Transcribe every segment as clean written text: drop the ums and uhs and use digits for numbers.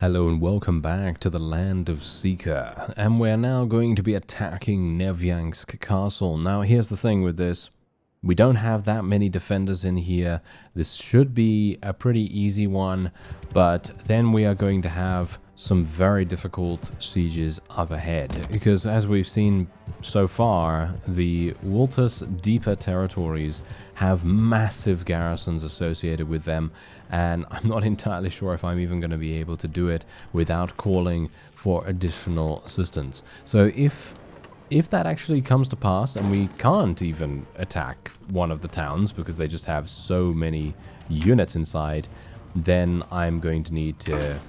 Hello and welcome back to the land of SIKA, and we're now going to be attacking Nevyansk Castle. Now here's the thing with this, we don't have that many defenders in here. This should be a pretty easy one, but then we are going to have some very difficult sieges up ahead, because as we've seen so far, the Wolters deeper territories have massive garrisons associated with them, and I'm not entirely sure if I'm even going to be able to do it without calling for additional assistance. So if that actually comes to pass and we can't even attack one of the towns because they just have so many units inside, then I'm going to need to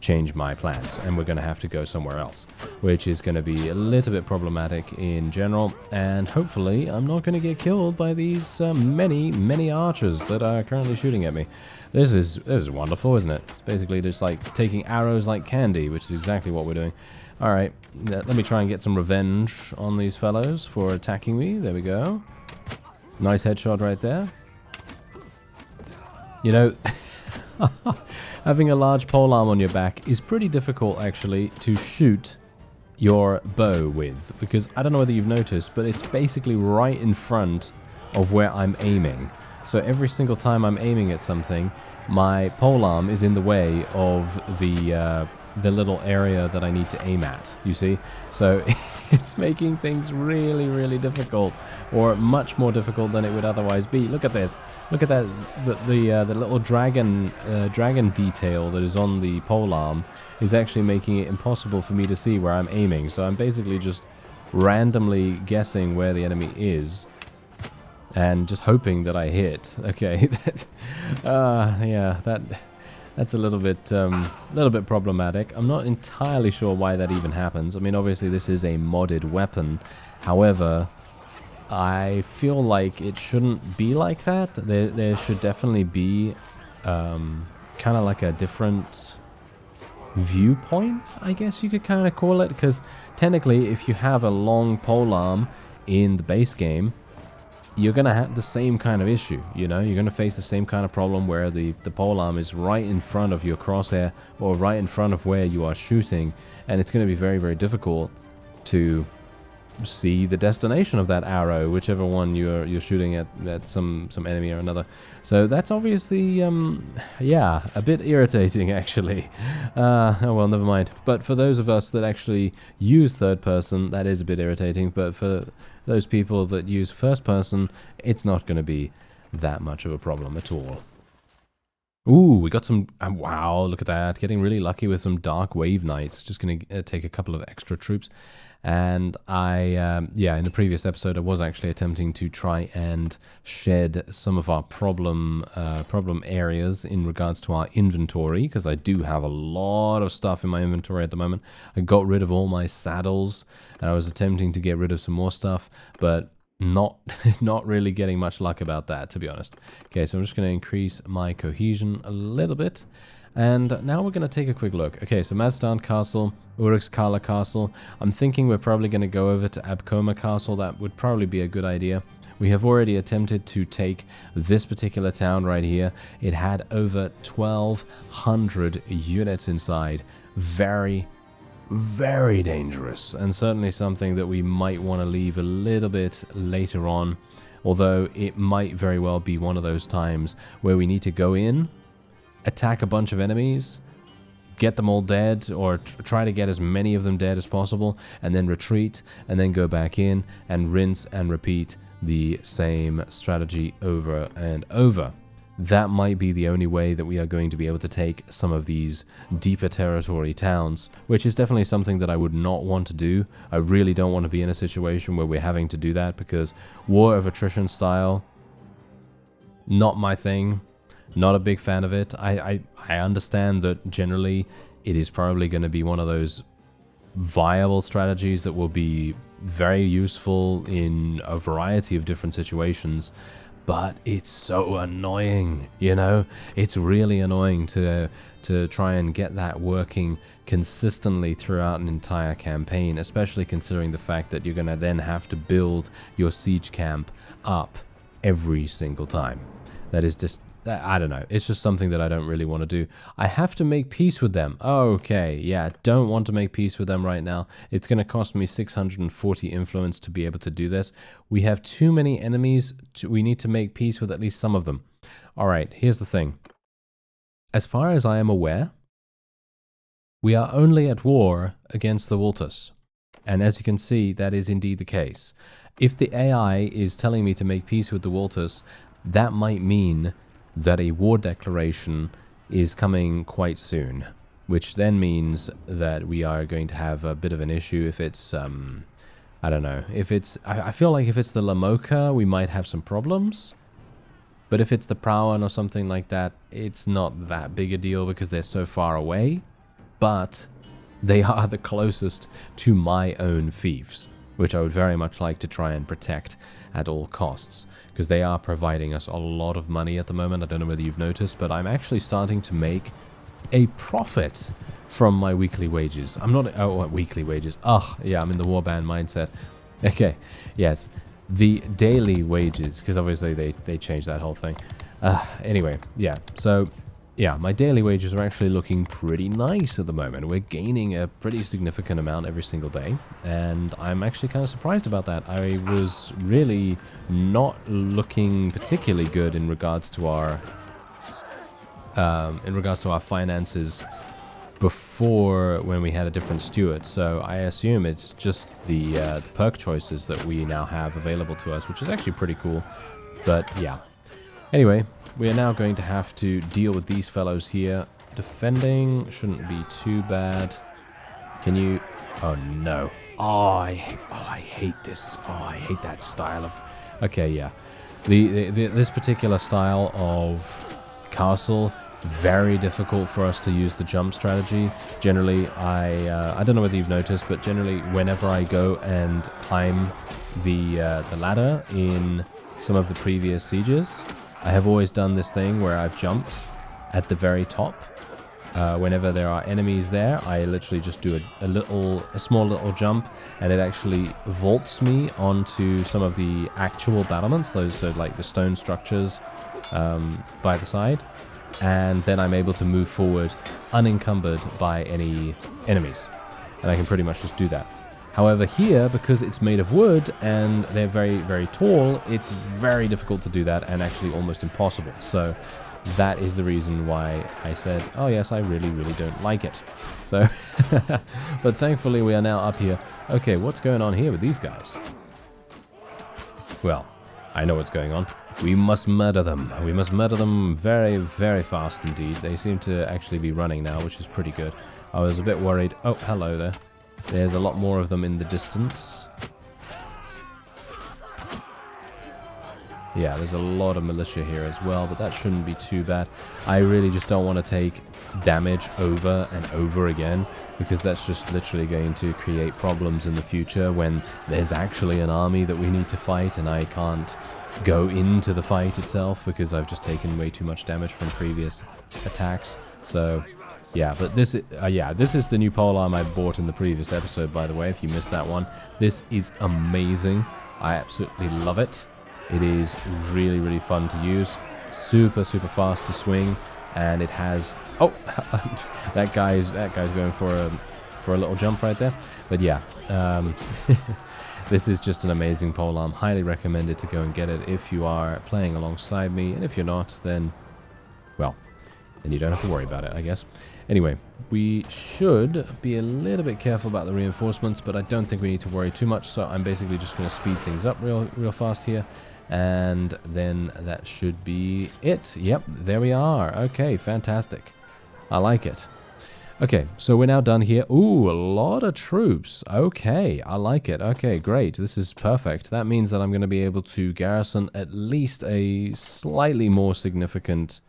change my plans and we're going to have to go somewhere else, which is going to be a little bit problematic in general, and hopefully I'm not going to get killed by these many archers that are currently shooting at me. This is wonderful, isn't it? It's basically just like taking arrows like candy, which is exactly what we're doing. Alright, let me try and get some revenge on these fellows for attacking me. There we go. Nice headshot right there. You know, having a large polearm on your back is pretty difficult actually to shoot your bow with, because I don't know whether you've noticed, but it's basically right in front of where I'm aiming. So every single time I'm aiming at something, my polearm is in the way of the little area that I need to aim at, you see? So it's making things really difficult, or much more difficult than it would otherwise be. Look at this. Look at that, the little dragon detail that is on the polearm is actually making it impossible for me to see where I'm aiming. So I'm basically just randomly guessing where the enemy is and just hoping that I hit. Okay, yeah, that's a little bit problematic. I'm not entirely sure why that even happens. I mean, obviously this is a modded weapon. However, I feel like it shouldn't be like that. There should definitely be kind of like a different viewpoint, I guess you could kind of call it, because technically if you have a long polearm in the base game, you're going to have the same kind of issue, you know? You're going to face the same kind of problem where the polearm is right in front of your crosshair, or right in front of where you are shooting, and it's going to be very difficult to see the destination of that arrow, whichever one you're shooting at some enemy or another. So that's obviously, yeah, a bit irritating actually. Oh well, never mind. But for those of us that actually use third person, that is a bit irritating, but for those people that use first person, it's not going to be that much of a problem at all. Ooh, we got some, wow, look at that, getting really lucky with some Dark Wave Knights. Just going to take a couple of extra troops. And yeah, in the previous episode, I was actually attempting to try and shed some of our problem areas in regards to our inventory, because I do have a lot of stuff in my inventory at the moment. I got rid of all my saddles, and I was attempting to get rid of some more stuff, but not really getting much luck about that, to be honest. Okay, so I'm just going to increase my cohesion a little bit. And now we're going to take a quick look. Okay, so Mazdan Castle, Urikskala Castle. I'm thinking we're probably going to go over to Abkoma Castle. That would probably be a good idea. We have already attempted to take this particular town right here. It had over 1,200 units inside. Very dangerous, and certainly something that we might want to leave a little bit later on, although it might very well be one of those times where we need to go in, attack a bunch of enemies, get them all dead, or try to get as many of them dead as possible, and then retreat, and then go back in and rinse and repeat the same strategy over and over. That might be the only way that we are going to be able to take some of these deeper territory towns, which is definitely something that I would not want to do. I really don't want to be in a situation where we're having to do that, because war of attrition style, not my thing. Not a big fan of it. I understand that generally it is probably going to be one of those viable strategies that will be very useful in a variety of different situations, but it's so annoying, you know? It's really annoying to try and get that working consistently throughout an entire campaign, especially considering the fact that you're going to then have to build your siege camp up every single time. That is just I don't know. It's just something that I don't really want to do. I have to make peace with them. Okay, yeah, don't want to make peace with them right now. It's going to cost me 640 influence to be able to do this. We have too many enemies. We need to make peace with at least some of them. All right, here's the thing. As far as I am aware, we are only at war against the Walters. And as you can see, that is indeed the case. If the AI is telling me to make peace with the Walters, that might mean that a war declaration is coming quite soon, which then means that we are going to have a bit of an issue if it's, I don't know, if it's, I feel like if it's the Lamoka, we might have some problems. But if it's the Prowan or something like that, it's not that big a deal because they're so far away. But they are the closest to my own fiefs, which I would very much like to try and protect at all costs, because they are providing us a lot of money at the moment. I don't know whether you've noticed, but I'm actually starting to make a profit from my weekly wages. I'm not, weekly wages. Oh, yeah, I'm in the warband mindset. Okay, yes, the daily wages, because obviously they changed that whole thing. Anyway, yeah, so yeah, my daily wages are actually looking pretty nice at the moment. We're gaining a pretty significant amount every single day, and I'm actually kind of surprised about that. I was really not looking particularly good in regards to our finances before, when we had a different steward. So I assume it's just the perk choices that we now have available to us, which is actually pretty cool. But yeah. Anyway, we are now going to have to deal with these fellows here. Defending shouldn't be too bad. Can you... Oh, no. Oh, I hate this. Oh, I hate that style of... Okay, yeah. This particular style of castle, very difficult for us to use the jump strategy. Generally, I don't know whether you've noticed, but generally, whenever I go and climb the ladder in some of the previous sieges, I have always done this thing where I've jumped at the very top. Whenever there are enemies there, I literally just do a small little jump, and it actually vaults me onto some of the actual battlements, those are like the stone structures by the side, and then I'm able to move forward unencumbered by any enemies, and I can pretty much just do that. However, here, because it's made of wood and they're very, very tall, it's very difficult to do that and actually almost impossible. So that is the reason why I said, oh yes, I really, really don't like it. So, but thankfully we are now up here. Okay, what's going on here with these guys? Well, I know what's going on. We must murder them. We must murder them very, very fast indeed. They seem to actually be running now, which is pretty good. I was a bit worried. Oh, hello there. There's a lot more of them in the distance. Yeah, there's a lot of militia here as well, but that shouldn't be too bad. I really just don't want to take damage over and over again, because that's just literally going to create problems in the future when there's actually an army that we need to fight and I can't go into the fight itself because I've just taken way too much damage from previous attacks. So yeah, but this is the new polearm I bought in the previous episode, by the way, if you missed that one. This is amazing. I absolutely love it. It is really, really fun to use. Super, super fast to swing, and it has... Oh, that guy's going for a little jump right there. But yeah, this is just an amazing polearm. Highly recommended to go and get it if you are playing alongside me, and if you're not, then, well, then you don't have to worry about it, I guess. Anyway, we should be a little bit careful about the reinforcements, but I don't think we need to worry too much, so I'm basically just going to speed things up real fast here, and then that should be it. Yep, there we are. Okay, fantastic. I like it. Okay, so we're now done here. Ooh, a lot of troops. Okay, I like it. Okay, great. This is perfect. That means that I'm going to be able to garrison at least a slightly more significant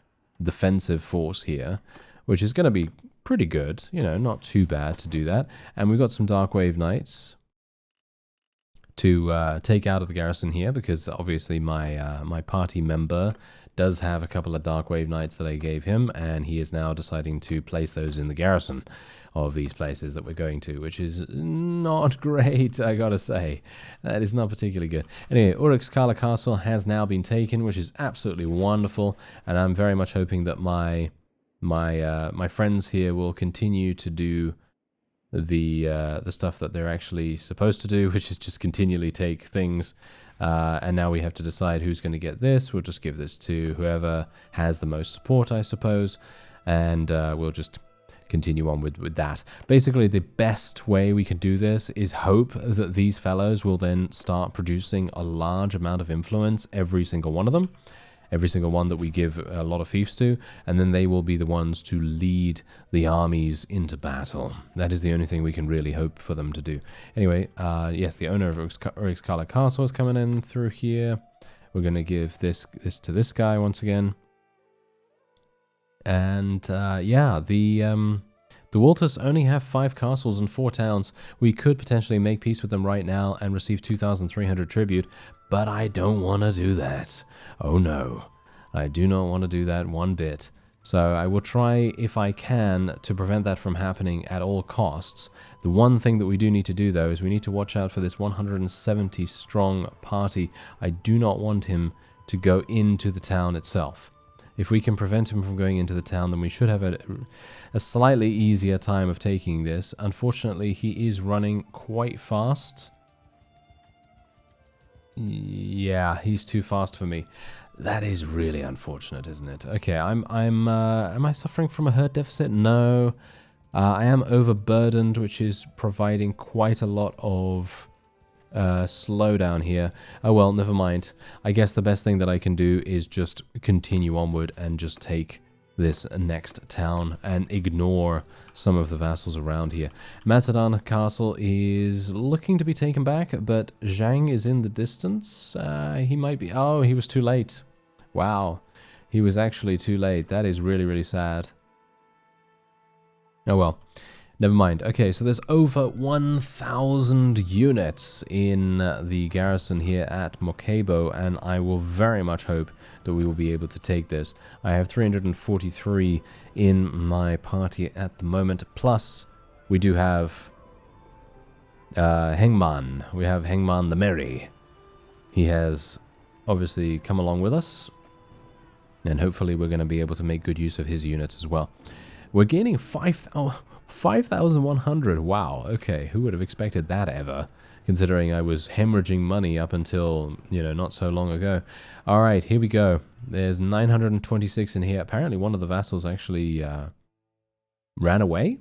defensive force here, which is going to be pretty good, you know, not too bad to do that. And we've got some Darkwave Knights to take out of the garrison here, because obviously my party member does have a couple of Dark Wave Knights that I gave him, and he is now deciding to place those in the garrison of these places that we're going to, which is not great, I gotta say. That is not particularly good. Anyway, Uruk-Skala Castle has now been taken, which is absolutely wonderful, and I'm very much hoping that my friends here will continue to do the stuff that they're actually supposed to do, which is just continually take things. And now we have to decide who's going to get this. We'll just give this to whoever has the most support, I suppose, and we'll just continue on with that. Basically, the best way we can do this is hope that these fellows will then start producing a large amount of influence, every single one of them, every single one that we give a lot of fiefs to, and then they will be the ones to lead the armies into battle. That is the only thing we can really hope for them to do. Anyway, yes, the owner of Uruk-Skala Castle is coming in through here. We're going to give this to this guy once again. And yeah, the Walters only have 5 castles and 4 towns. We could potentially make peace with them right now and receive 2,300 tribute, but I don't want to do that. Oh no, I do not want to do that one bit. So I will try, if I can, to prevent that from happening at all costs. The one thing that we do need to do, though, is we need to watch out for this 170 strong party. I do not want him to go into the town itself. If we can prevent him from going into the town, then we should have a slightly easier time of taking this. Unfortunately, he is running quite fast. Yeah, he's too fast for me. That is really unfortunate, isn't it? Okay, am I suffering from a herd deficit? No. I am overburdened, which is providing quite a lot of slowdown here. Oh well, never mind. I guess the best thing that I can do is just continue onward and just take this next town and ignore some of the vassals around here. Macedon Castle is looking to be taken back, but Zhang is in the distance. He might be... Oh, he was too late. Wow. He was actually too late. That is really, really sad. Oh well. Never mind. Okay, so there's over 1,000 units in the garrison here at Mokabo, and I will very much hope that we will be able to take this. I have 343 in my party at the moment, plus we do have Hengman. We have Hengman the Merry. He has obviously come along with us, and hopefully we're going to be able to make good use of his units as well. We're gaining 5,100. Wow, okay, who would have expected that ever, considering I was hemorrhaging money up until, you know, not so long ago. Alright, here we go. There's 926 in here. Apparently one of the vassals actually ran away.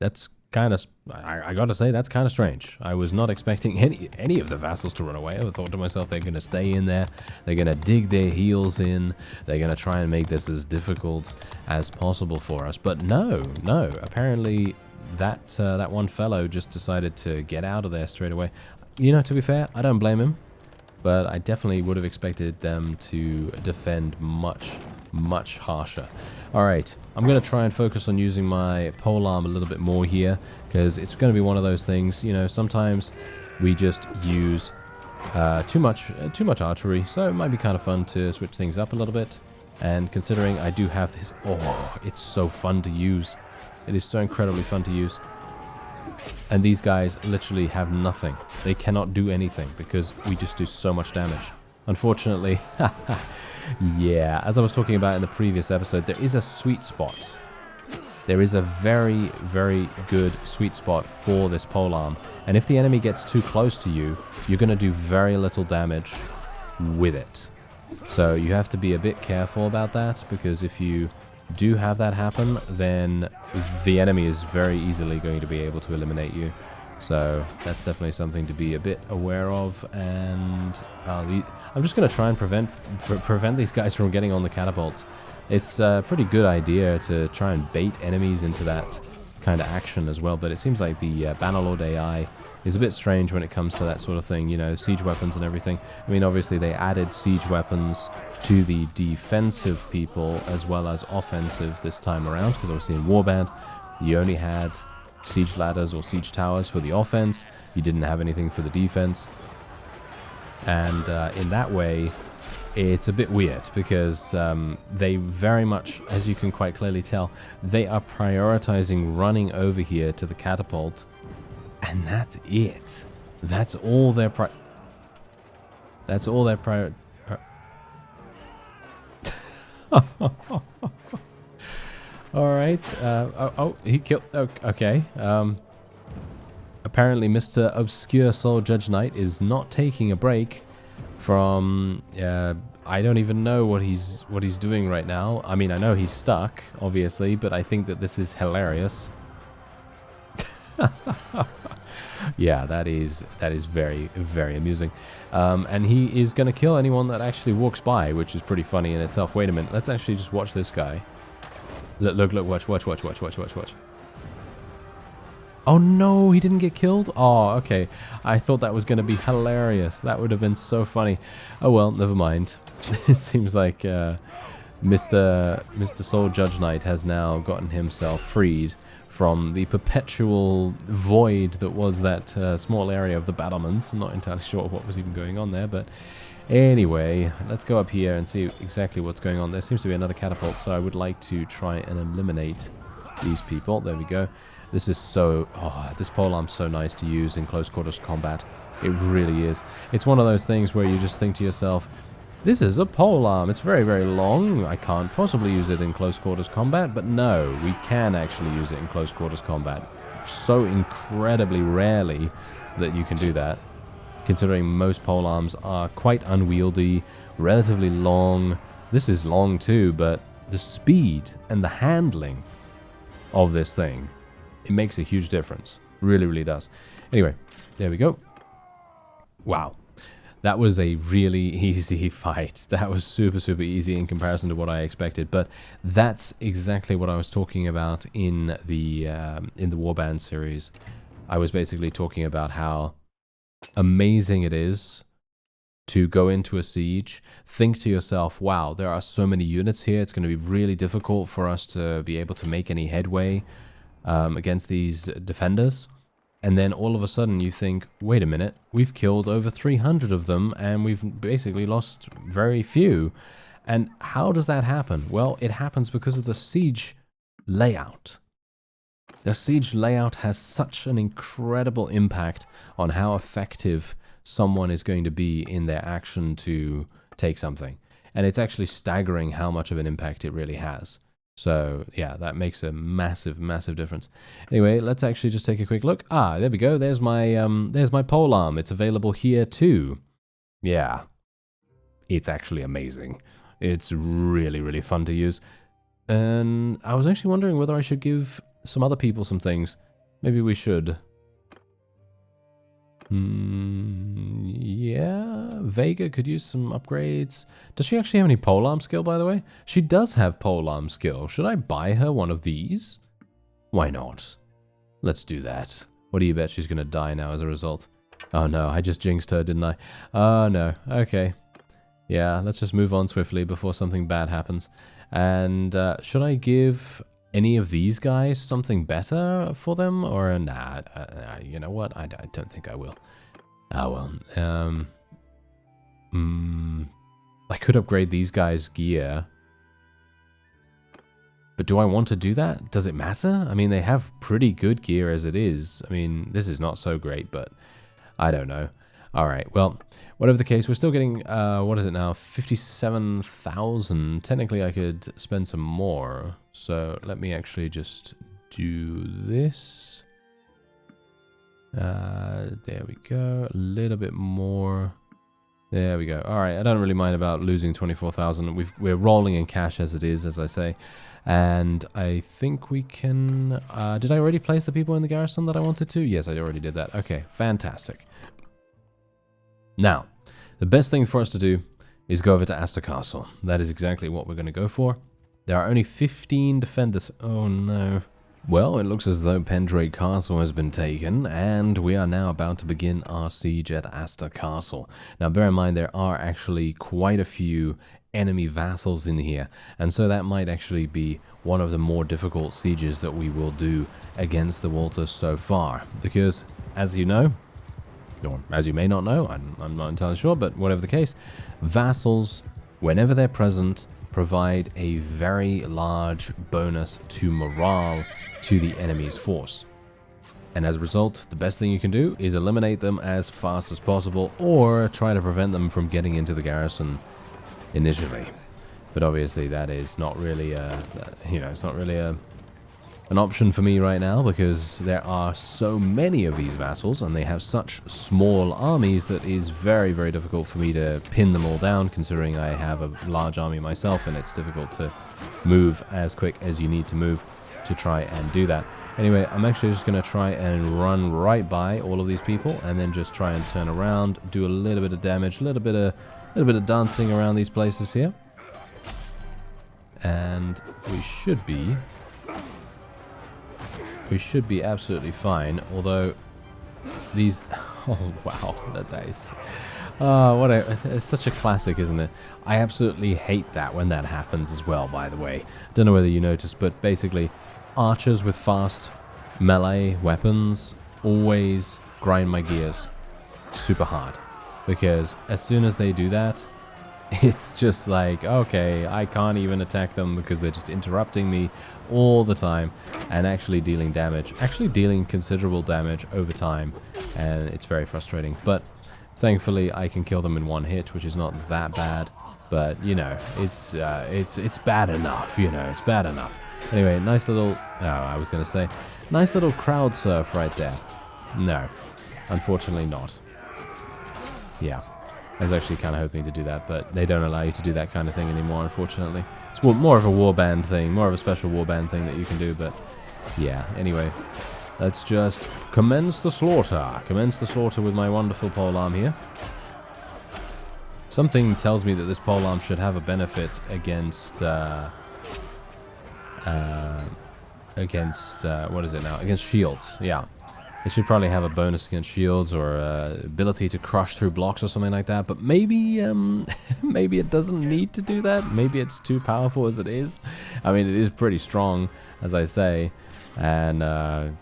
That's kind of... I gotta say, that's kind of strange. I was not expecting any of the vassals to run away. I thought to myself, they're gonna stay in there, they're gonna dig their heels in, they're gonna try and make this as difficult as possible for us. But no, apparently that one fellow just decided to get out of there straight away. You know, to be fair, I don't blame him, but I definitely would have expected them to defend much, much harsher. Alright, I'm going to try and focus on using my polearm a little bit more here, because it's going to be one of those things, you know, sometimes we just use too much archery, so it might be kind of fun to switch things up a little bit. And considering I do have this... Oh, it's so fun to use. It is so incredibly fun to use. And these guys literally have nothing. They cannot do anything, because we just do so much damage. Unfortunately... Yeah, as I was talking about in the previous episode, there is a sweet spot. There is a very, very good sweet spot for this polearm. And if the enemy gets too close to you, you're going to do very little damage with it. So you have to be a bit careful about that, because if you do have that happen, then the enemy is very easily going to be able to eliminate you. So that's definitely something to be a bit aware of. And I'm just going to try and prevent these guys from getting on the catapults. It's a pretty good idea to try and bait enemies into that kind of action as well. But it seems like the Bannerlord AI is a bit strange when it comes to that sort of thing. You know, siege weapons and everything. I mean, obviously they added siege weapons to the defensive people as well as offensive this time around. Because obviously in Warband, you only had... siege ladders or siege towers for the offense. You didn't have anything for the defense. And in that way, it's a bit weird because they very much, as you can quite clearly tell, they are prioritizing running over here to the catapult, and that's it. That's all their That's all their prior. All right. Oh, he killed. Oh, okay. Apparently, Mr. Obscure Soul Judge Knight is not taking a break from. I don't even know what he's doing right now. I mean, I know he's stuck, obviously, but I think that this is hilarious. Yeah, that is very, very amusing. And he is going to kill anyone that actually walks by, which is pretty funny in itself. Wait a minute. Let's actually just watch this guy. Look, watch. Oh no, he didn't get killed? Oh, okay. I thought that was going to be hilarious. That would have been so funny. Oh well, never mind. It seems like Mr. Soul Judge Knight has now gotten himself freed from the perpetual void that was that small area of the battlements. I'm not entirely sure what was even going on there, but anyway, let's go up here and see exactly what's going on. There seems to be another catapult, so I would like to try and eliminate these people. There we go. This is so... Oh, this polearm's so nice to use in close quarters combat. It really is. It's one of those things where you just think to yourself, this is a polearm. It's very, very long. I can't possibly use it in close quarters combat, but no, we can actually use it in close quarters combat. So incredibly rarely that you can do that, considering most polearms are quite unwieldy, relatively long. This is long too, but the speed and the handling of this thing, it makes a huge difference. Really, really does. Anyway, there we go. Wow. That was a really easy fight. That was super, super easy in comparison to what I expected. But that's exactly what I was talking about in the Warband series. I was basically talking about how amazing it is to go into a siege, think to yourself, wow, there are so many units here. It's going to be really difficult for us to be able to make any headway against these defenders. And then all of a sudden you think, wait a minute, we've killed over 300 of them and we've basically lost very few. And how does that happen? Well, it happens because of the siege layout. The siege layout has such an incredible impact on how effective someone is going to be in their action to take something. And it's actually staggering how much of an impact it really has. So, yeah, that makes a massive, massive difference. Anyway, let's actually just take a quick look. Ah, there we go. There's my polearm. It's available here too. Yeah. It's actually amazing. It's really, really fun to use. And I was actually wondering whether I should give some other people some things. Maybe we should. Yeah, Vega could use some upgrades. Does she actually have any polearm skill, by the way? She does have polearm skill. Should I buy her one of these? Why not? Let's do that. What do you bet she's going to die now as a result? Oh no, I just jinxed her, didn't I? Oh no, okay. Yeah, let's just move on swiftly before something bad happens. And should I give any of these guys something better for them? Or nah, you know what? I don't think I will. Oh well. I could upgrade these guys' gear. But do I want to do that? Does it matter? I mean, they have pretty good gear as it is. I mean, this is not so great, but I don't know. Alright, well, whatever the case, we're still getting, what is it now? 57,000. Technically, I could spend some more. So let me actually just do this. There we go. A little bit more. There we go. Alright, I don't really mind about losing 24,000. We're rolling in cash as it is, as I say. And I think we can... did I already place the people in the garrison that I wanted to? Yes, I already did that. Okay, fantastic. Now, the best thing for us to do is go over to Aster Castle. That is exactly what we're going to go for. There are only 15 defenders. Oh no. Well, it looks as though Pendraic Castle has been taken, and we are now about to begin our siege at Aster Castle. Now, bear in mind, there are actually quite a few enemy vassals in here, and so that might actually be one of the more difficult sieges that we will do against the Walters so far. Because, as you know, or as you may not know, I'm not entirely sure, but whatever the case, vassals whenever they're present, provide a very large bonus to morale to the enemy's force. And as a result, the best thing you can do is eliminate them as fast as possible, or try to prevent them from getting into the garrison initially. But obviously that is not really it's not really an option for me right now, because there are so many of these vassals and they have such small armies that it is very, very difficult for me to pin them all down, considering I have a large army myself and it's difficult to move as quick as you need to move to try and do that. Anyway, I'm actually just going to try and run right by all of these people and then just try and turn around, do a little bit of damage, a little bit of dancing around these places here. And we should be absolutely fine, although these... Oh, wow, that is... it's such a classic, isn't it? I absolutely hate that when that happens as well, by the way. Don't know whether you noticed, but basically, archers with fast melee weapons always grind my gears super hard. Because as soon as they do that, it's just like, okay, I can't even attack them because they're just interrupting me all the time and actually dealing damage. Actually dealing considerable damage over time, and it's very frustrating. But thankfully, I can kill them in one hit, which is not that bad. But, you know, it's bad enough, you know, it's bad enough. Anyway, nice little, nice little crowd surf right there. No, unfortunately not. Yeah. I was actually kind of hoping to do that, but they don't allow you to do that kind of thing anymore, unfortunately. It's more of a warband thing, more of a special warband thing that you can do, but yeah, anyway. Let's just commence the slaughter. Commence the slaughter with my wonderful polearm here. Something tells me that this polearm should have a benefit against, what is it now? Against shields, yeah. It should probably have a bonus against shields, or ability to crush through blocks or something like that. But maybe, maybe it doesn't need to do that. Maybe it's too powerful as it is. I mean, it is pretty strong, as I say. And,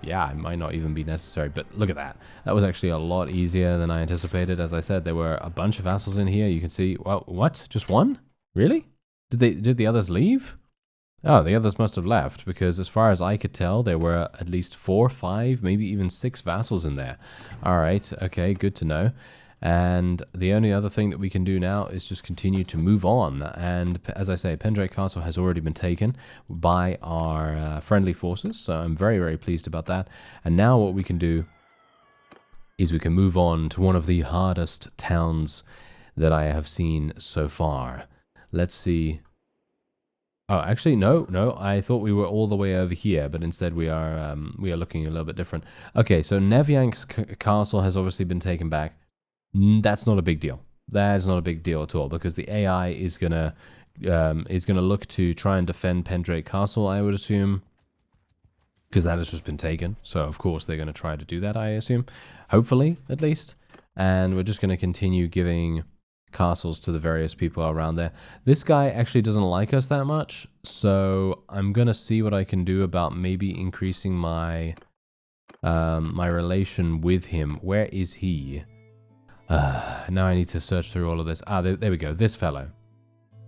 yeah, it might not even be necessary. But look at that. That was actually a lot easier than I anticipated. As I said, there were a bunch of vassals in here. You can see, well, what? Just one? Really? Did the others leave? Oh, the others must have left, because as far as I could tell, there were at least 4, 5, maybe even 6 vassals in there. Alright, okay, good to know. And the only other thing that we can do now is just continue to move on. And as I say, Pendraic Castle has already been taken by our friendly forces, so I'm very, very pleased about that. And now what we can do is we can move on to one of the hardest towns that I have seen so far. Let's see... Oh, actually, no. I thought we were all the way over here, but instead we are looking a little bit different. Okay, so Nevyank's castle has obviously been taken back. That's not a big deal. That's not a big deal at all, because the AI is gonna look to try and defend Pendraic Castle, I would assume, because that has just been taken. So of course they're gonna try to do that, I assume, hopefully at least. And we're just gonna continue giving castles to the various people around there. This guy actually doesn't like us that much, so I'm gonna see what I can do about maybe increasing my my relation with him. Where is he? Now I need to search through all of this. Ah, there we go. This fellow,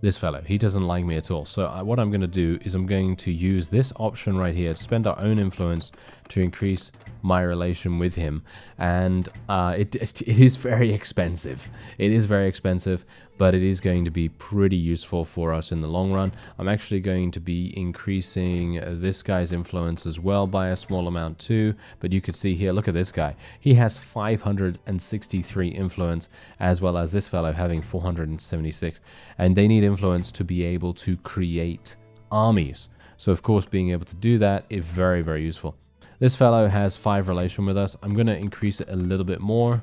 he doesn't like me at all. So what I'm going to do is I'm going to use this option right here to spend our own influence to increase my relation with him. And it is very expensive. It is very expensive, but it is going to be pretty useful for us in the long run. I'm actually going to be increasing this guy's influence as well by a small amount too. But you could see here, look at this guy. He has 563 influence, as well as this fellow having 476. And they need influence to be able to create armies. So of course, being able to do that is very, very useful. This fellow has 5 relation with us. I'm going to increase it a little bit more.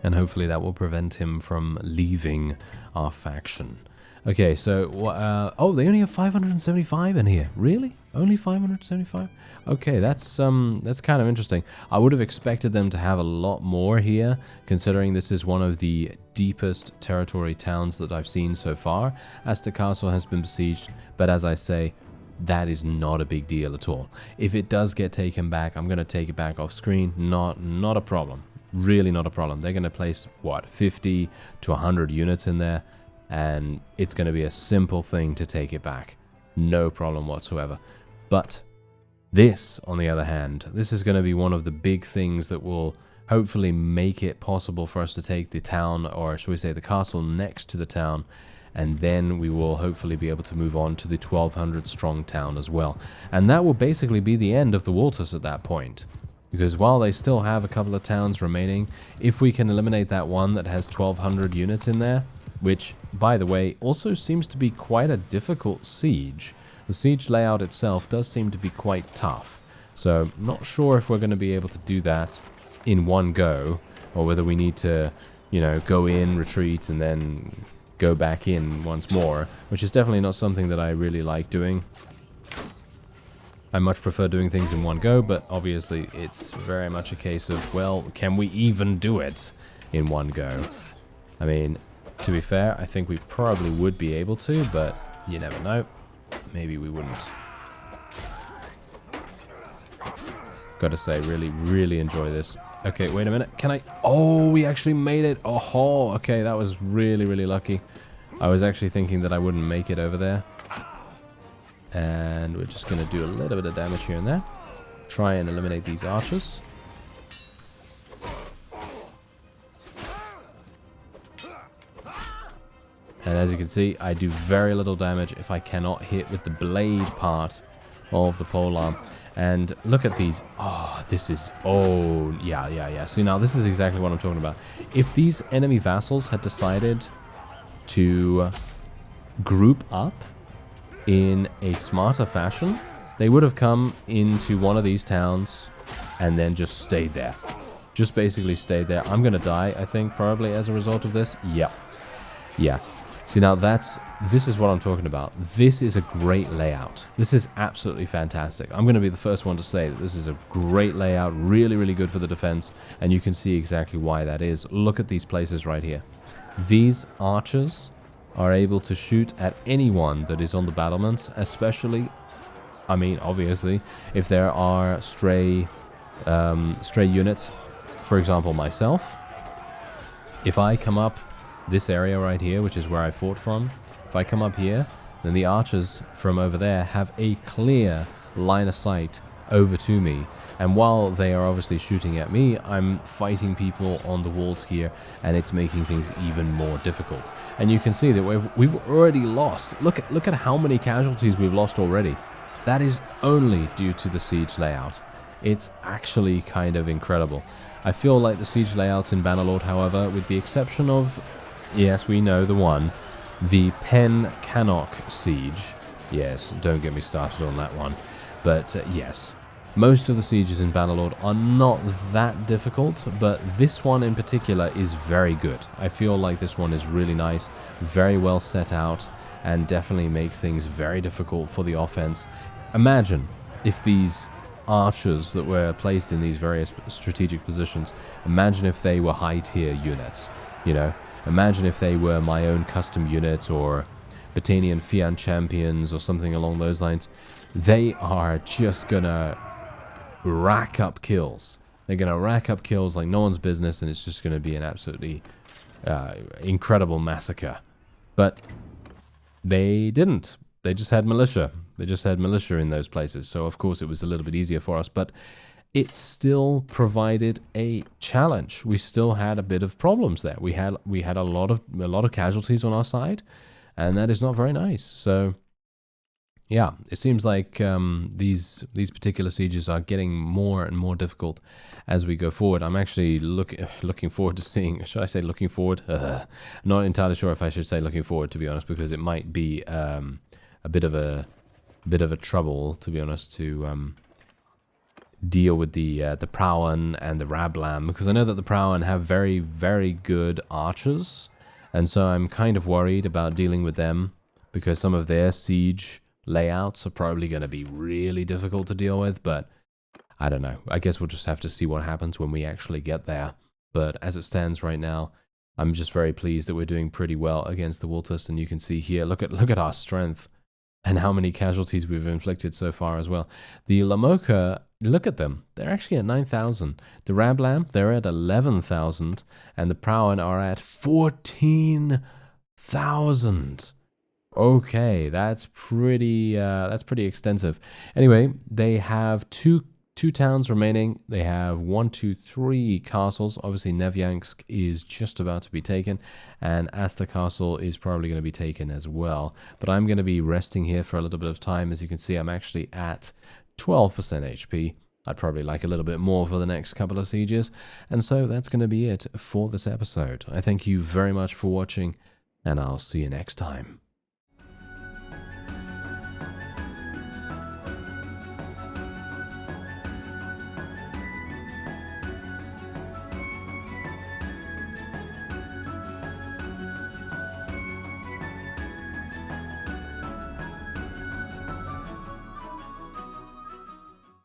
And hopefully that will prevent him from leaving our faction. Okay, so... oh, they only have 575 in here. Really? Only 575? Okay, that's kind of interesting. I would have expected them to have a lot more here, considering this is one of the deepest territory towns that I've seen so far. Aster Castle has been besieged, but as I say, that is not a big deal at all. If it does get taken back, I'm going to take it back off screen. Not a problem. Really not a problem. They're going to place, what, 50 to 100 units in there. and it's going to be a simple thing to take it back. No problem whatsoever. But this, on the other hand, this is going to be one of the big things that will hopefully make it possible for us to take the town, or should we say the castle next to the town, and then we will hopefully be able to move on to the 1200 strong town as well. And that will basically be the end of the Walters at that point. Because while they still have a couple of towns remaining, if we can eliminate that one that has 1200 units in there, which, by the way, also seems to be quite a difficult siege. The siege layout itself does seem to be quite tough. So, not sure if we're going to be able to do that in one go, or whether we need to, you know, go in, retreat, and then go back in once more, which is definitely not something that I really like doing. I much prefer doing things in one go, but obviously it's very much a case of, well, can we even do it in one go? I mean, to be fair, I think we probably would be able to, but you never know. Maybe we wouldn't. Gotta say, really enjoy this. Okay, wait a minute. Can I... Oh, we actually made it. Oh, okay, that was really lucky. I was actually thinking that I wouldn't make it over there. And we're just going to do a little bit of damage here and there. Try and eliminate these archers. And as you can see, I do very little damage if I cannot hit with the blade part of the polearm. And look at these. Oh, this is... Oh, yeah. See, now this is exactly what I'm talking about. If these enemy vassals had decided to group up in a smarter fashion, they would have come into one of these towns and then just stayed there. Just basically stayed there. I'm going to die, I think, probably as a result of this. Yep. Yeah. See, now this is what I'm talking about. This is a great layout. This is absolutely fantastic. I'm going to be the first one to say that this is a great layout, really good for the defense, and you can see exactly why that is. Look at these places right here. These archers are able to shoot at anyone that is on the battlements, especially, I mean, obviously, if there are stray units, for example, myself. If I come up this area right here, which is where I fought from, if I come up here, then the archers from over there have a clear line of sight over to me. And while they are obviously shooting at me, I'm fighting people on the walls here, and it's making things even more difficult. And you can see that we've already lost. Look at how many casualties we've lost already. That is only due to the siege layout. It's actually kind of incredible. I feel like the siege layouts in Bannerlord, however, with the exception of, yes, we know the one, the pendraic siege. Yes, don't get me started on that one. But yes, most of the sieges in Bannerlord are not that difficult, but this one in particular is very good. I feel like this one is really nice, very well set out, and definitely makes things very difficult for the offense. Imagine if these archers that were placed in these various strategic positions, imagine if they were high-tier units, you know? Imagine if they were my own custom units or Battanian Fian champions or something along those lines. They are just gonna rack up kills. They're gonna rack up kills like no one's business, and it's just gonna be an absolutely incredible massacre. But they didn't. They just had militia. They just had militia in those places. So of course it was a little bit easier for us, but it still provided a challenge. We still had a bit of problems there. We had a lot of casualties on our side, and that is not very nice. So yeah, it seems like these particular sieges are getting more and more difficult as we go forward. I'm actually looking forward to seeing. Should I say looking forward? Not entirely sure if I should say looking forward, to be honest, because it might be a bit of a trouble, to be honest, to deal with the Prauen and the Rablam, because I know that the Prauen have very good archers, and so I'm kind of worried about dealing with them, because some of their siege layouts are probably going to be really difficult to deal with. But I don't know. I guess we'll just have to see what happens when we actually get there. But as it stands right now, I'm just very pleased that we're doing pretty well against the Woltest, and you can see here, look at our strength and how many casualties we've inflicted so far as well. The Lamoka, look at them. They're actually at 9,000. The Rablam, they're at 11,000. And the Prauen are at 14,000. 1,000. Okay, that's pretty extensive. Anyway, they have two towns remaining. They have 1, 2, 3 castles. Obviously, Nevyansk is just about to be taken, and Aster Castle is probably going to be taken as well. But I'm going to be resting here for a little bit of time. As you can see, I'm actually at 12% HP. I'd probably like a little bit more for the next couple of sieges. And so that's going to be it for this episode. I thank you very much for watching, and I'll see you next time.